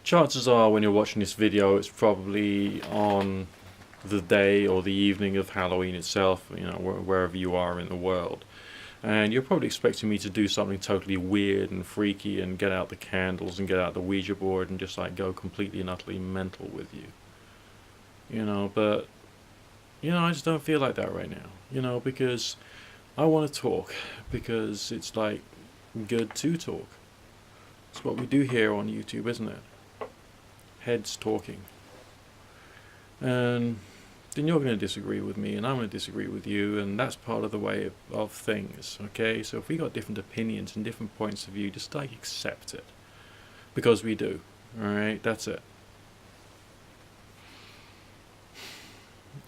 Chances are when you're watching this video, it's probably on the day or the evening of Halloween itself, wherever you are in the world. And you're probably expecting me to do something totally weird and freaky and get out the candles and get out the Ouija board and just like go completely and utterly mental with you. But, I just don't feel like that right now, because I want to talk, because it's like good to talk. It's what we do here on YouTube, isn't it? Heads talking. And then you're going to disagree with me and I'm going to disagree with you, and that's part of the way of things, okay? So if we got different opinions and different points of view, just like accept it. Because we do, alright? That's it.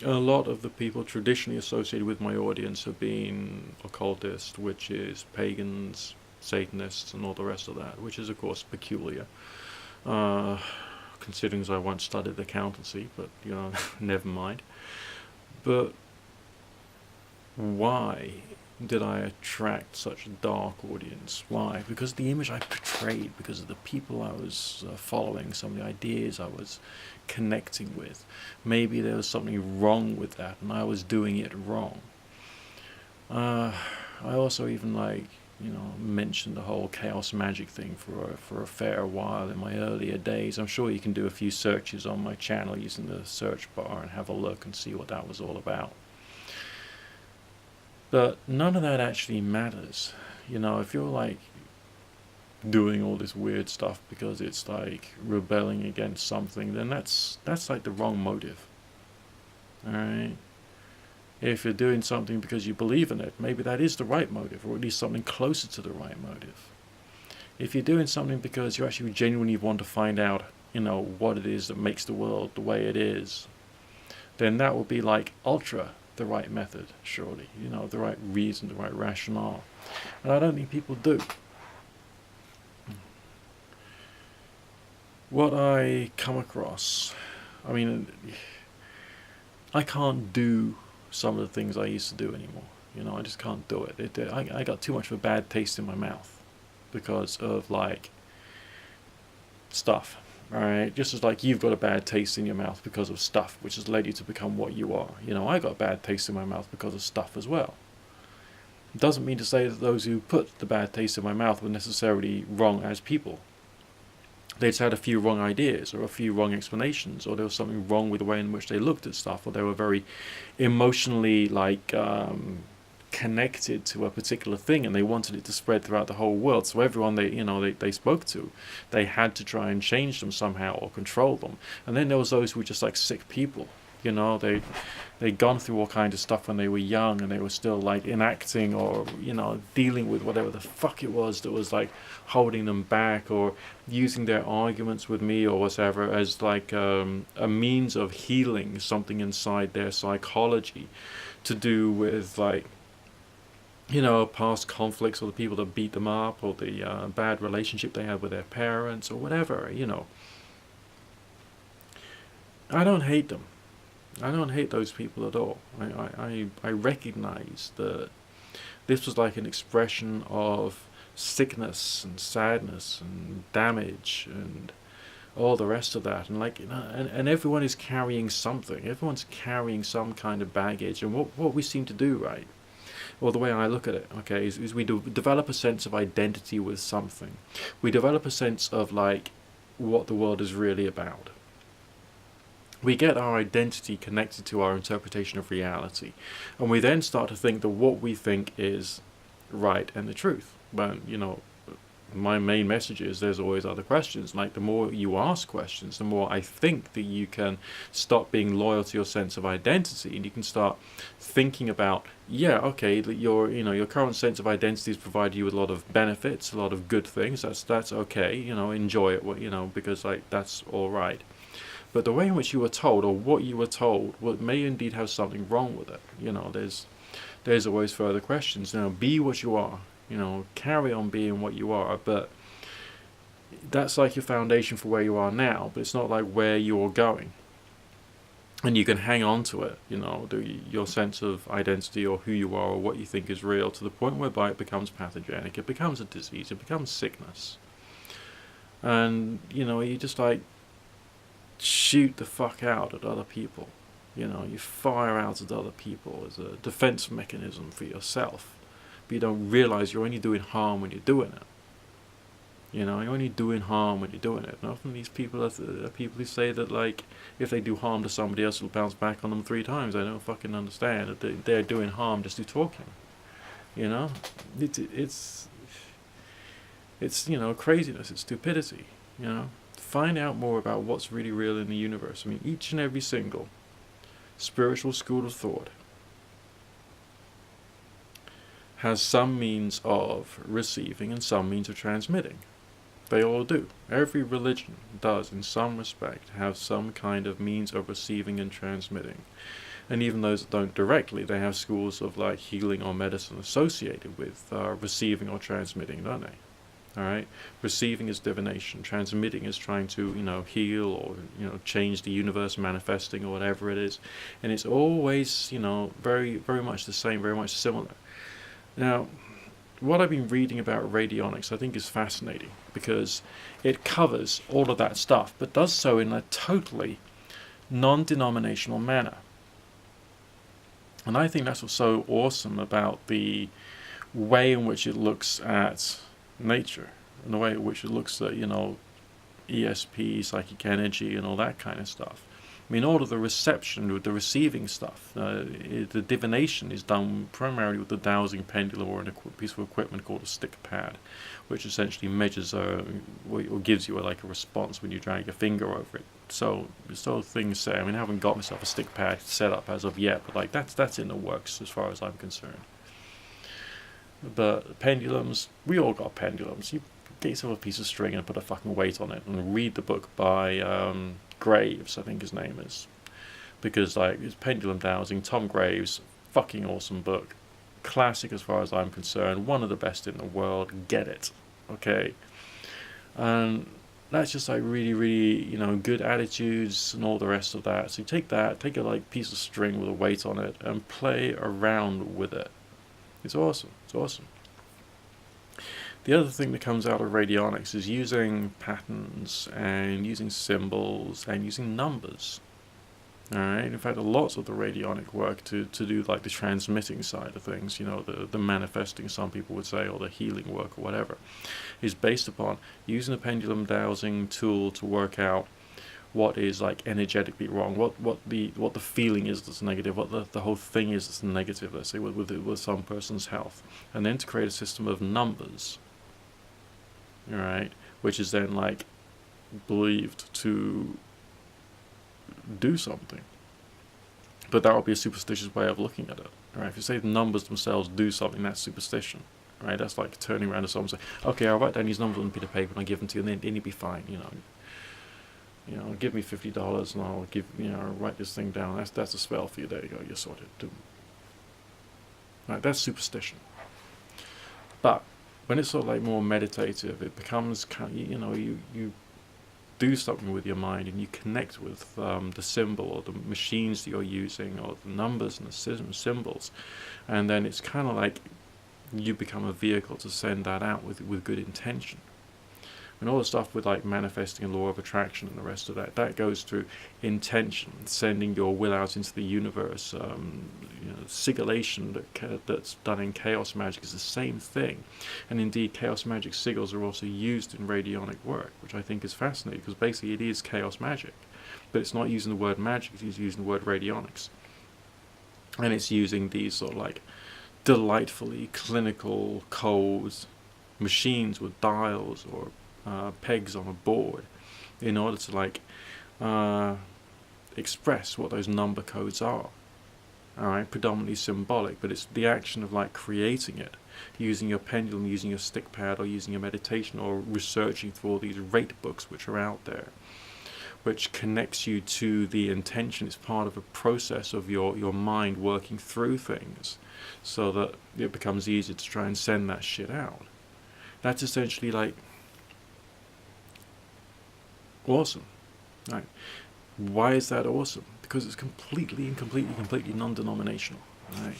A lot of the people traditionally associated with my audience have been occultists, witches, pagans, Satanists, and all the rest of that, which is of course peculiar. Considering as I once studied accountancy, but never mind. But why did I attract such a dark audience? Why? Because of the image I portrayed, because of the people I was following, some of the ideas I was connecting with. Maybe there was something wrong with that, and I was doing it wrong. I also even mentioned the whole chaos magic thing for a fair while in my earlier days. I'm sure you can do a few searches on my channel using the search bar and have a look and see what that was all about. But none of that actually matters. If you're like doing all this weird stuff because it's like rebelling against something, then that's like the wrong motive. Alright? If you're doing something because you believe in it, maybe that is the right motive, or at least something closer to the right motive. If you're doing something because you actually genuinely want to find out, what it is that makes the world the way it is, then that will be like ultra the right method, surely. The right reason, the right rationale. And I don't think people do. What I come across, I can't do some of the things I used to do anymore. I just can't do it. I got too much of a bad taste in my mouth because of stuff. Alright, just as like you've got a bad taste in your mouth because of stuff, which has led you to become what you are. I got a bad taste in my mouth because of stuff as well. It doesn't mean to say that those who put the bad taste in my mouth were necessarily wrong as people. They just had a few wrong ideas or a few wrong explanations, or there was something wrong with the way in which they looked at stuff, or they were very emotionally connected to a particular thing and they wanted it to spread throughout the whole world. So everyone they spoke to, they had to try and change them somehow or control them. And then there was those who were just like sick people. They'd gone through all kinds of stuff when they were young, and they were still like enacting or dealing with whatever the fuck it was that was like holding them back, or using their arguments with me or whatever as like a means of healing something inside their psychology, to do with past conflicts, or the people that beat them up, or the bad relationship they had with their parents, or whatever. I don't hate them. I don't hate those people at all. I recognize that this was like an expression of sickness and sadness and damage and all the rest of that, and and everyone is carrying something. Everyone's carrying some kind of baggage, and what we seem to do, right? Well, the way I look at it, okay, is we develop a sense of identity with something. We develop a sense of what the world is really about. We get our identity connected to our interpretation of reality, and we then start to think that what we think is right and the truth. But my main message is there's always other questions. Like, the more you ask questions, the more I think that you can stop being loyal to your sense of identity, and you can start thinking about, your current sense of identity has provided you with a lot of benefits, a lot of good things. That's okay. Enjoy it. Because that's all right. But the way in which you were told, or what you were told, may indeed have something wrong with it. There's always further questions. Be what you are. Carry on being what you are. But that's like your foundation for where you are now. But it's not like where you're going. And you can hang on to it, your sense of identity, or who you are, or what you think is real, to the point whereby it becomes pathogenic. It becomes a disease. It becomes sickness. And, you just like shoot the fuck out at other people. You fire out at other people as a defense mechanism for yourself. But you don't realize you're only doing harm when you're doing it. You're only doing harm when you're doing it. And often these people are people who say that, like, if they do harm to somebody else, it'll bounce back on them 3 times. I don't fucking understand that they're doing harm just through talking. It's craziness. It's stupidity. Find out more about what's really real in the universe. I mean, each and every single spiritual school of thought has some means of receiving and some means of transmitting. They all do. Every religion does, in some respect, have some kind of means of receiving and transmitting. And even those that don't directly, they have schools of like healing or medicine associated with receiving or transmitting, don't they? Alright? Receiving is divination. Transmitting is trying to, heal or, change the universe, manifesting or whatever it is. And it's always, very, very much the same, very much similar. Now, what I've been reading about radionics I think is fascinating because it covers all of that stuff, but does so in a totally non-denominational manner. And I think that's what's so awesome about the way in which it looks at nature, and the way in which it looks at, ESP, psychic energy, and all that kind of stuff. I mean, all of the reception, with the receiving stuff, the divination is done primarily with the dowsing pendulum or a piece of equipment called a stick pad, which essentially measures or gives you a response when you drag your finger over it. So things say, I haven't got myself a stick pad set up as of yet, but that's in the works as far as I'm concerned. But pendulums, we all got pendulums. You get yourself a piece of string and put a fucking weight on it and read the book by Graves, I think his name is, because it's pendulum dowsing. Tom Graves, fucking awesome book, classic as far as I'm concerned, one of the best in the world. Get it, okay? And that's just really, really, good attitudes and all the rest of that. So you take that, take a piece of string with a weight on it, and play around with it. It's awesome. It's awesome. The other thing that comes out of radionics is using patterns and using symbols and using numbers. Alright, in fact, lots of the radionic work to do the transmitting side of things, the manifesting, some people would say, or the healing work or whatever, is based upon using a pendulum dowsing tool to work out what is energetically wrong, what the feeling is that's negative, what the whole thing is that's negative, let's say with some person's health, and then to create a system of numbers. Alright, which is then believed to do something. But that would be a superstitious way of looking at it. Alright, if you say the numbers themselves do something, that's superstition. Right, that's like turning around to someone and saying, okay, I'll write down these numbers on a piece of paper and I'll give them to you, and then you'll be fine, give me $50 and I'll give write this thing down. That's a spell for you. There you go, you're sorted. Right, that's superstition. But when it's sort of more meditative, it becomes you do something with your mind and you connect with the symbol or the machines that you're using or the numbers and the symbols, and then it's kind of you become a vehicle to send that out with good intention. And all the stuff with manifesting and law of attraction and the rest of that goes through intention, sending your will out into the universe. Sigillation that's done in chaos magic is the same thing. And indeed, chaos magic sigils are also used in radionic work, which I think is fascinating, because basically it is chaos magic. But it's not using the word magic, it's using the word radionics. And it's using these sort of delightfully clinical codes, machines with dials or pegs on a board, in order to express what those number codes are. Alright, predominantly symbolic, but it's the action of creating it, using your pendulum, using your stick pad, or using your meditation, or researching through all these rate books which are out there, which connects you to the intention. It's part of a process of your mind working through things, so that it becomes easier to try and send that shit out. That's essentially awesome. Right. Why is that awesome? Because it's completely non-denominational. right?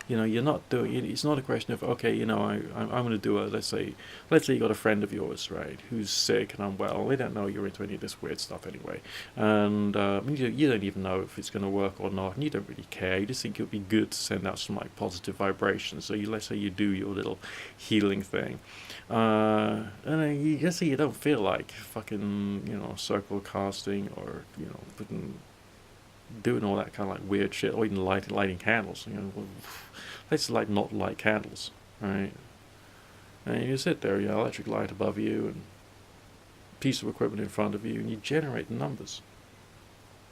You know, you're not doing it. It's not a question of, okay, you know, I'm going to do a, let's say you got a friend of yours, right, who's sick and unwell. They don't know you're into any of this weird stuff anyway, and you don't even know if it's going to work or not, and you don't really care. You just think it would be good to send out some like positive vibrations. So let's say you do your little healing thing, and then let's say you don't feel like fucking, you know, circle casting or, you know, putting doing all that kind of like weird shit, or even lighting candles. You know, let's like not light candles, right? And you sit there, you know, electric light above you, and piece of equipment in front of you, and you generate the numbers,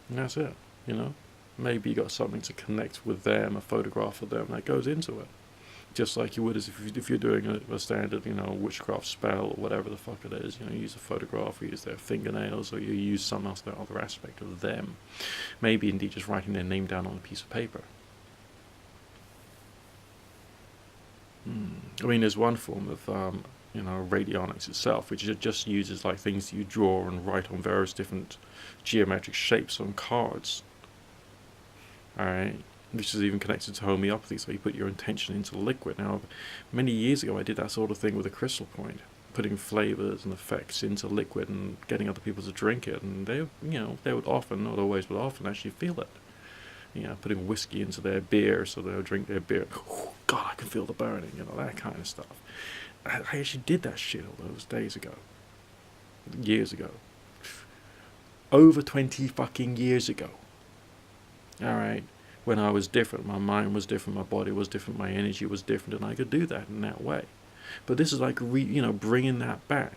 and that's it. You know, maybe you got something to connect with them, a photograph of them that goes into it, just like you would as if you're doing a standard, you know, witchcraft spell or whatever the fuck it is. You know, you use a photograph, or you use their fingernails, or you use some other aspect of them. Maybe indeed just writing their name down on a piece of paper. I mean, there's one form of you know, radionics itself, which just uses like things you draw and write on various different geometric shapes on cards. All right, which is even connected to homeopathy. So you put your intention into liquid. Now, many years ago, I did that sort of thing with a crystal point, putting flavors and effects into liquid and getting other people to drink it, and they, you know, they would often, not always, but often actually feel it. You know, putting whiskey into their beer, so they'll drink their beer. Oh, God, I can feel the burning, you know, that kind of stuff. I actually did that shit all those days ago. Years ago. Over 20 fucking years ago. Alright? When I was different, my mind was different, my body was different, my energy was different, and I could do that in that way. But this is like, you know, bringing that back,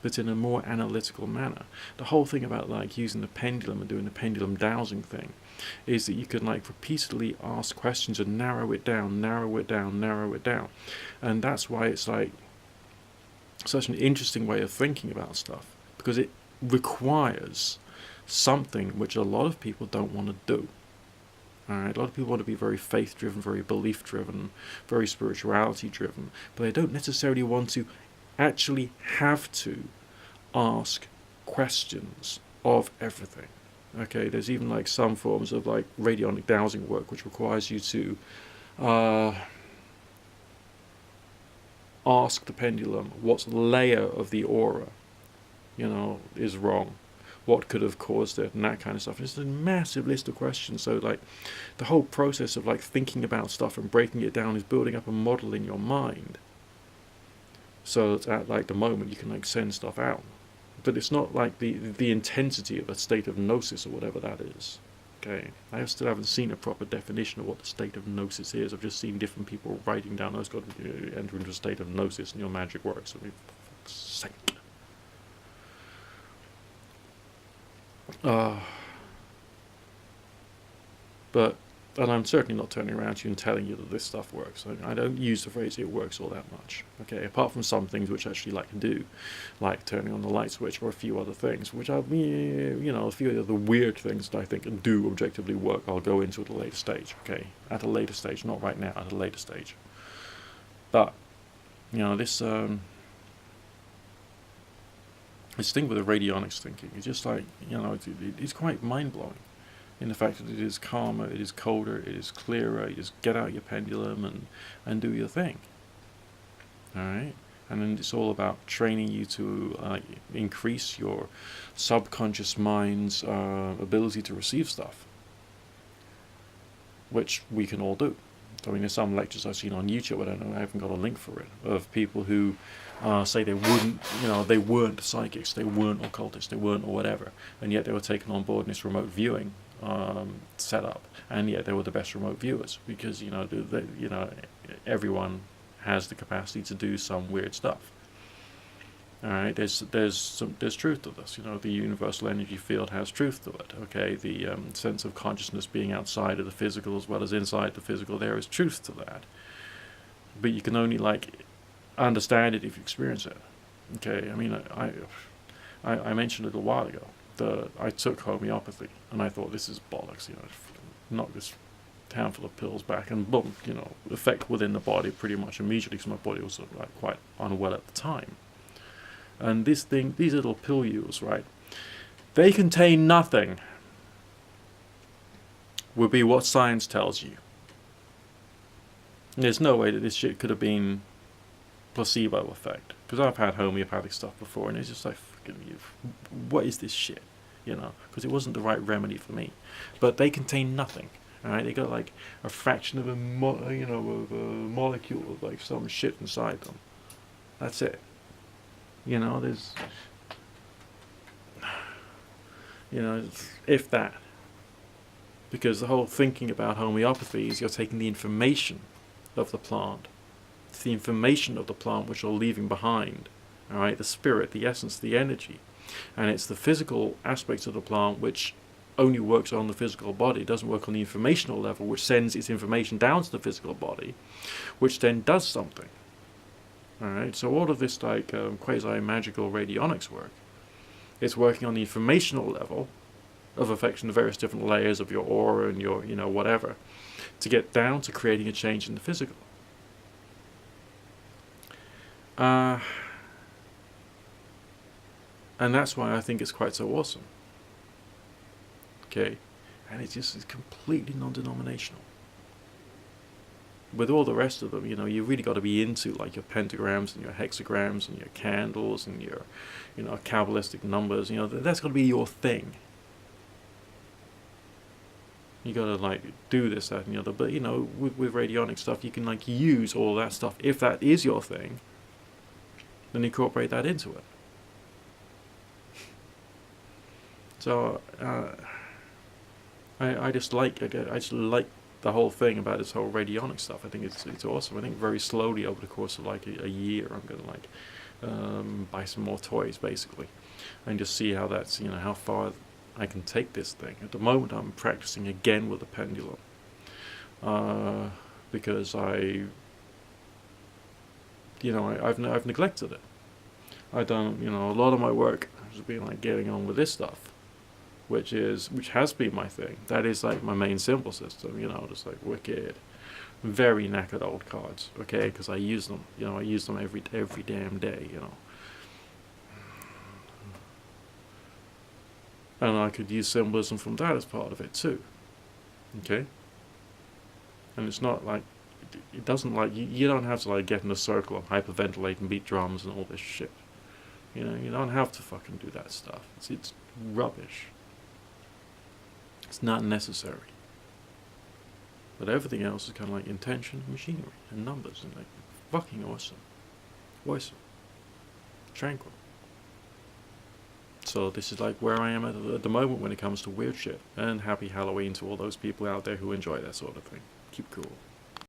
but in a more analytical manner. The whole thing about like using the pendulum and doing the pendulum dowsing thing is that you can like repeatedly ask questions and narrow it down, narrow it down, narrow it down. And that's why it's like such an interesting way of thinking about stuff, because it requires something which a lot of people don't want to do. Alright, a lot of people want to be very faith driven, very belief driven, very spirituality driven, but they don't necessarily want to actually have to ask questions of everything. Okay, there's even like some forms of like radionic dowsing work which requires you to ask the pendulum what layer of the aura, you know, is wrong, what could have caused it, and that kind of stuff. And it's a massive list of questions. So like the whole process of like thinking about stuff and breaking it down is building up a model in your mind, so that at like the moment you can like send stuff out. But it's not like the intensity of a state of gnosis or whatever that is. Okay, I still haven't seen a proper definition of what the state of gnosis is. I've just seen different people writing down, "Oh, it's got to enter into a state of gnosis and your magic works." I mean, for fuck's sake. But, and I'm certainly not turning around to you and telling you that this stuff works. I don't use the phrase "it works" all that much. Okay, apart from some things which I actually like to do, like turning on the light switch or a few other things, which you know, a few of the weird things that I think do objectively work, I'll go into at a later stage. Okay, at a later stage, not right now, at a later stage. But, you know, this thing with the radionics thinking is just like, you know, it's quite mind-blowing in the fact that it is calmer, it is colder, it is clearer. You just get out your pendulum and do your thing. Alright? And then it's all about training you to increase your subconscious mind's ability to receive stuff, which we can all do. I mean, there's some lectures I've seen on YouTube, I don't know, I haven't got a link for it, of people who say they wouldn't, you know, they weren't psychics, they weren't occultists, they weren't or whatever, and yet they were taken on board in this remote viewing setup, and yet they were the best remote viewers, because, you know, you know, everyone has the capacity to do some weird stuff. All right, there's truth to this. You know, the universal energy field has truth to it. Okay, the sense of consciousness being outside of the physical as well as inside the physical, there is truth to that. But you can only like understand it if you experience it. Okay, I mean, I mentioned a little while ago that I took homeopathy, and I thought, this is bollocks. You know, knock this handful of pills back, and boom, you know, effect within the body pretty much immediately, because my body was sort of like quite unwell at the time. And these little pilules, right, they contain nothing, would be what science tells you. There's no way that this shit could have been placebo effect, because I've had homeopathic stuff before, and it's just like, fucking you, what is this shit? You know, because it wasn't the right remedy for me. But they contain nothing. All right, they got like a fraction of a of a molecule of like some shit inside them. That's it. You know, there's, if that. Because the whole thinking about homeopathy is you're taking the information of the plant. It's the information of the plant which you're leaving behind. All right, the spirit, the essence, the energy. And it's the physical aspects of the plant which only works on the physical body. It doesn't work on the informational level, which sends its information down to the physical body, which then does something. All right, so all of this like quasi-magical radionics work, it's working on the informational level of affecting the various different layers of your aura and your, whatever, to get down to creating a change in the physical. And that's why I think it's quite so awesome. Okay, and it's completely non-denominational. With all the rest of them, you've really got to be into like your pentagrams and your hexagrams and your candles and your, Kabbalistic numbers. That's got to be your thing. You got to like do this, that, and the other. But with radionic stuff, you can like use all that stuff. If that is your thing, then incorporate that into it. So I just like the whole thing about this whole radionic stuff. I think it's awesome. I think very slowly over the course of like a year, I'm gonna like buy some more toys basically, and just see how that's how far I can take this thing. At the moment, I'm practicing again with the pendulum because I've neglected it. I've done a lot of my work has been like getting on with this stuff, which has been my thing. That is like my main symbol system, just like wicked, very knackered old cards, okay, because I use them, I use them every damn day, and I could use symbolism from that as part of it too, okay, and it's not like, it doesn't like, you don't have to like get in a circle and hyperventilate and beat drums and all this shit, you don't have to fucking do that stuff, it's rubbish. It's not necessary. But everything else is kind of like intention, machinery, and numbers, and like fucking awesome. Awesome. Tranquil. So this is like where I am at the moment when it comes to weird shit. And happy Halloween to all those people out there who enjoy that sort of thing. Keep cool.